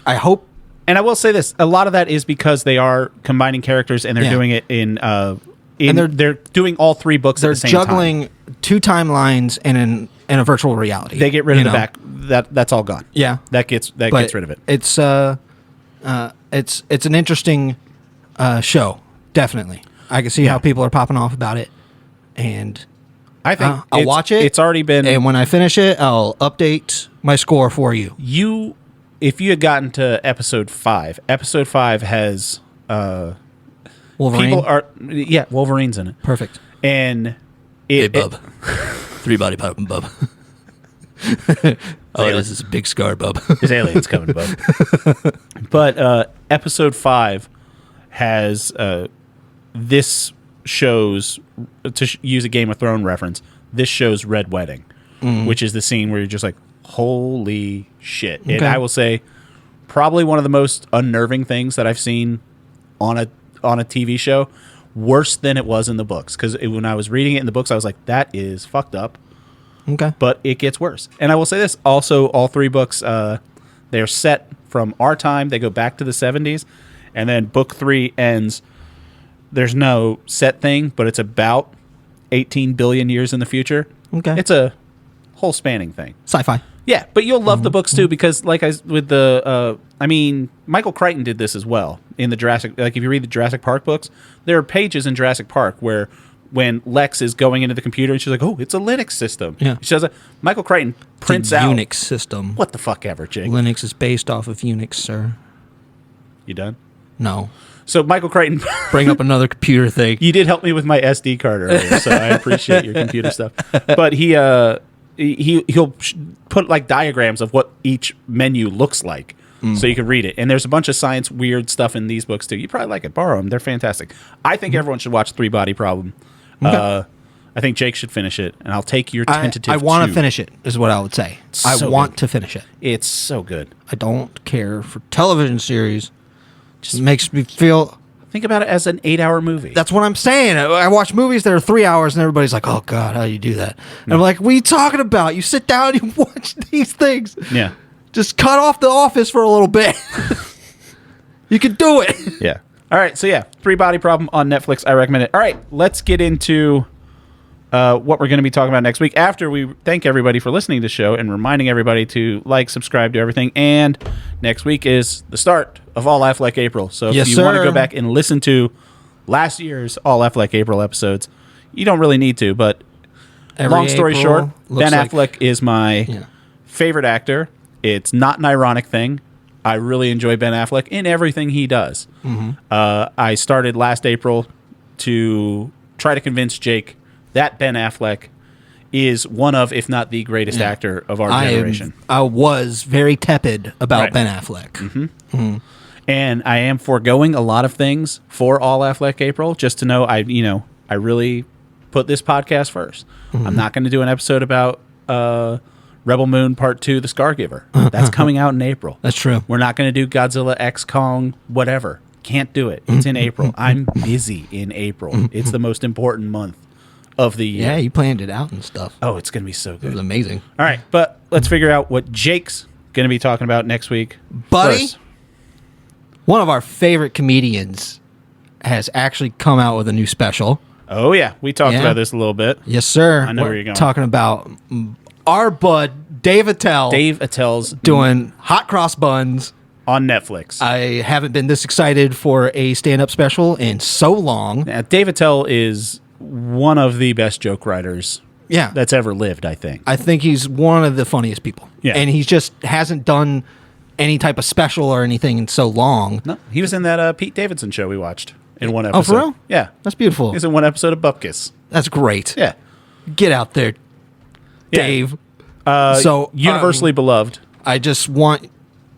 I hope. And I will say this, a lot of that is because they are combining characters and they're doing it in and they're doing all 3 books at the same time. They're juggling 2 timelines and in a virtual reality. They get rid of the back. That's all gone. Yeah. That gets rid of it. It's an interesting show, definitely. I can see how people are popping off about it, and I think I'll watch it. It's already been, and when I finish it, I'll update my score for you. If you had gotten to episode 5 has Wolverine. Wolverine's in it. Perfect. And hey, bub. 3 body pop, bub. This is a big scar, bub. His alien's coming, bub. But episode 5 has this shows, to use a Game of Thrones reference, this shows Red Wedding, which is the scene where you're just like, holy shit. Okay. And I will say, probably one of the most unnerving things that I've seen on a TV show, worse than it was in the books. Because when I was reading it in the books, I was like, that is fucked up. Okay. But it gets worse. And I will say this, also, all 3 books, they're set from our time. They go back to the 70s. And then book 3 ends, there's no set thing, but it's about 18 billion years in the future. Okay. It's a whole spanning thing. Sci-fi. Yeah, but you'll love the books too, because Michael Crichton did this as well in the Jurassic. Like if you read the Jurassic Park books, there are pages in Jurassic Park where when Lex is going into the computer and she's like, "Oh, it's a Linux system." Yeah, she does. Michael Crichton prints out Unix system. What the fuck ever, Jake? Linux is based off of Unix, sir. You done? No. So Michael Crichton, bring up another computer thing. You did help me with my SD card earlier, so I appreciate your computer stuff. But he'll put like diagrams of what each menu looks like, so you can read it. And there's a bunch of science weird stuff in these books too. You probably like it. Borrow them; they're fantastic. I think everyone should watch 3 Body Problem. Okay. I think Jake should finish it, and I'll take your tentative. I want to finish it. Is what I would say. I want to finish it. It's so good. I don't care for television series. Just makes me feel. Think about it as an 8-hour movie. That's what I'm saying. I watch movies that are 3 hours, and everybody's like, "Oh God, how do you do that?" And I'm like, "What are you talking about? You sit down and you watch these things. Yeah, just cut off The Office for a little bit. You can do it." Yeah. All right. So yeah, 3 Body Problem on Netflix. I recommend it. All right, let's get into what we're going to be talking about next week. After we thank everybody for listening to the show and reminding everybody to like, subscribe to everything. And next week is the start of All Laugh Like April. So if you want to go back and listen to last year's All Laugh Like April episodes, you don't really need to. But long story short, Ben Affleck is my favorite actor. It's not an ironic thing. I really enjoy Ben Affleck in everything he does. I started last April to try to convince Jake that Ben Affleck is one of, if not the greatest actor of our generation. I was very tepid about Ben Affleck. And I am foregoing a lot of things for All Laugh Like April, just to know I really put this podcast first. I'm not going to do an episode about Rebel Moon Part 2, The Scargiver. That's coming out in April. That's true. We're not going to do Godzilla X Kong, whatever. Can't do it. It's in April. I'm busy in April. It's the most important month of the year. Yeah, you planned it out and stuff. Oh, it's going to be so good. It was amazing. All right, but let's figure out what Jake's going to be talking about next week. Buddy, first. One of our favorite comedians has actually come out with a new special. Oh, yeah. We talked about this a little bit. Yes, sir. I know where you're going. Talking about our bud, Dave Attell. Dave Attell's doing hot cross buns on Netflix. I haven't been this excited for a stand-up special in so long. Now, Dave Attell is one of the best joke writers that's ever lived, I think. I think he's one of the funniest people. Yeah. And he just hasn't done any type of special or anything in so long. No, he was in that Pete Davidson show we watched in one episode. Oh, for real? Yeah. That's beautiful. He's in one episode of Bupkis. That's great. Yeah. Get out there, Dave. So universally beloved. I just want to...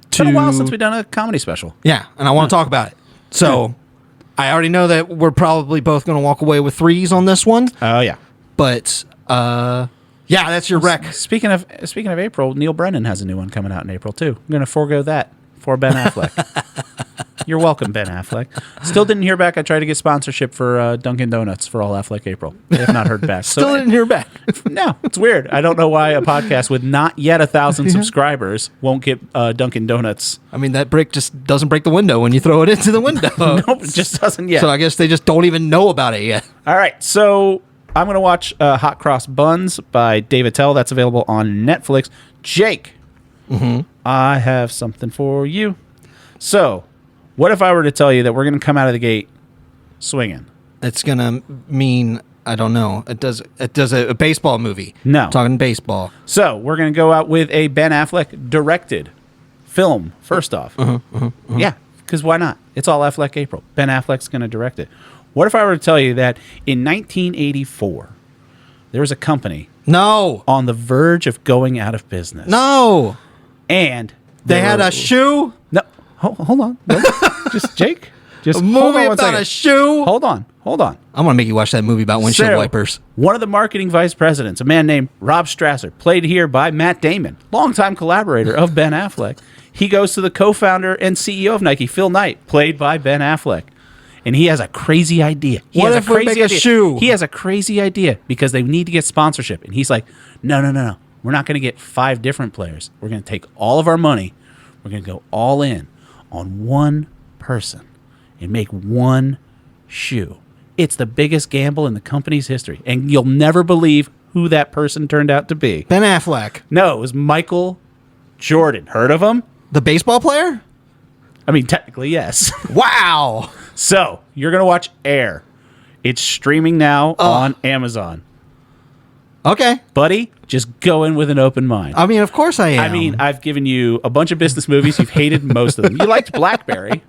It's been a while since we've done a comedy special. Yeah, and I want to talk about it. So... I already know that we're probably both going to walk away with 3s on this one. Oh, yeah. But, that's your rec. Speaking of April, Neil Brennan has a new one coming out in April, too. I'm going to forego that for Ben Affleck. You're welcome, Ben Affleck. Still didn't hear back. I tried to get sponsorship for Dunkin' Donuts for All Laugh Like April. They have not heard back. Still didn't hear back. No, it's weird. I don't know why a podcast with not yet 1,000 subscribers won't get Dunkin' Donuts. I mean, that brick just doesn't break the window when you throw it into the window. Nope, it just doesn't yet. So I guess they just don't even know about it yet. All right, so I'm going to watch Hot Cross Buns by Dave Attell. That's available on Netflix. Jake, I have something for you. So, what if I were to tell you that we're going to come out of the gate swinging? It's going to mean, I don't know, it does a baseball movie. No. Talking baseball. So, we're going to go out with a Ben Affleck directed film, first off. Yeah, because why not? It's All Affleck April. Ben Affleck's going to direct it. What if I were to tell you that in 1984, there was a company No. on the verge of going out of business. No. And They had a shoe? No, hold on. No, just Jake. Just A hold movie on one about second. a shoe? Hold on. I'm going to make you watch that movie about windshield So, wipers. One of the marketing vice presidents, a man named Rob Strasser, played here by Matt Damon, longtime collaborator of Ben Affleck. He goes to the co-founder and CEO of Nike, Phil Knight, played by Ben Affleck. And he has a crazy idea. What if we make a shoe? He has a crazy idea because they need to get sponsorship. And he's like, no. We're not going to get 5 different players. We're going to take all of our money. We're going to go all in on one person and make one shoe. It's the biggest gamble in the company's history. And you'll never believe who that person turned out to be. Ben Affleck. No, it was Michael Jordan. Heard of him? The baseball player? I mean, technically, yes. Wow. So, you're going to watch Air. It's streaming now on Amazon. Okay. Buddy, just go in with an open mind. I mean, of course I am. I mean, I've given you a bunch of business movies. You've hated most of them. You liked Blackberry.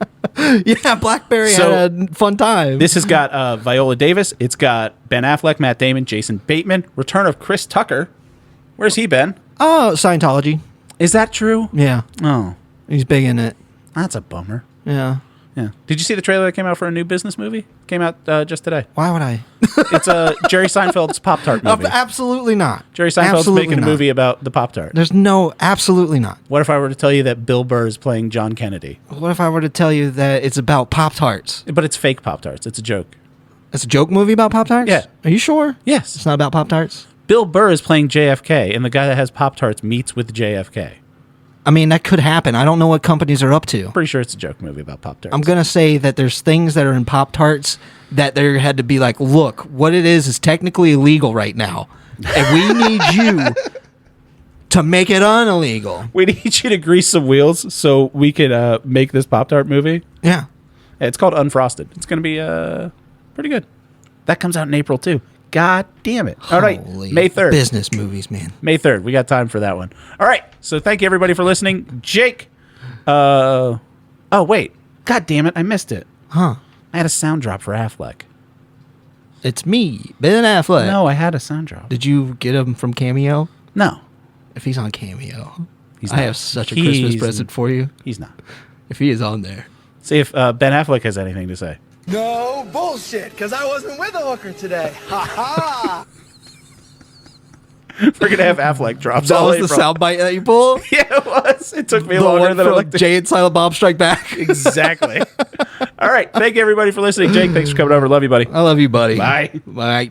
yeah, Blackberry had a fun time. This has got Viola Davis. It's got Ben Affleck, Matt Damon, Jason Bateman. Return of Chris Tucker. Where's he been? Oh, Scientology. Is that true? Yeah. Oh, He's big in it. that's a bummer. Yeah. Yeah. Did you see the trailer that came out for a new business movie? Came out just today. Why would I? It's Jerry Seinfeld's Pop-Tart movie. Absolutely not. Jerry Seinfeld's Absolutely making a not. movie about the Pop-Tart. There's no, absolutely not. What if I were to tell you that Bill Burr is playing John Kennedy? What if I were to tell you that it's about Pop-Tarts? But it's fake Pop-Tarts. It's a joke. It's a joke movie about Pop-Tarts? Yeah. Are you sure? Yes. It's not about Pop-Tarts? Bill Burr is playing JFK, and the guy that has Pop-Tarts meets with JFK. I mean, that could happen. I don't know what companies are up to. Pretty sure it's a joke movie about Pop-Tarts. I'm going to say that there's things that are in Pop-Tarts that there had to be like, look, what it is technically illegal right now. And we need you to make it unillegal. We need you to grease some wheels so we can make this Pop-Tart movie. Yeah. It's called Unfrosted. It's going to be pretty good. That comes out in April, too. God damn it. All right. Holy May 3rd. Business movies, man. May 3rd. We got time for that one. All right. So thank you, everybody, for listening. Jake. Oh, wait. God damn it. I missed it. Huh. I had a sound drop for Affleck. It's me, Ben Affleck. No, I had a sound drop. Did you get him from Cameo? No. If he's on Cameo, He's I not. have such a Christmas present for you. He's not. If he is on there. See if Ben Affleck has anything to say. No bullshit, because I wasn't with a hooker today. Ha ha! We're going to have Affleck drops That all was the April. soundbite that you pulled? Yeah, it was. It took me The longer one than I from like to. Jay and Silent Bob Strike Back. Exactly. All right. Thank you, everybody, for listening. Jake, thanks for coming over. Love you, buddy. I love you, buddy. Bye. Bye.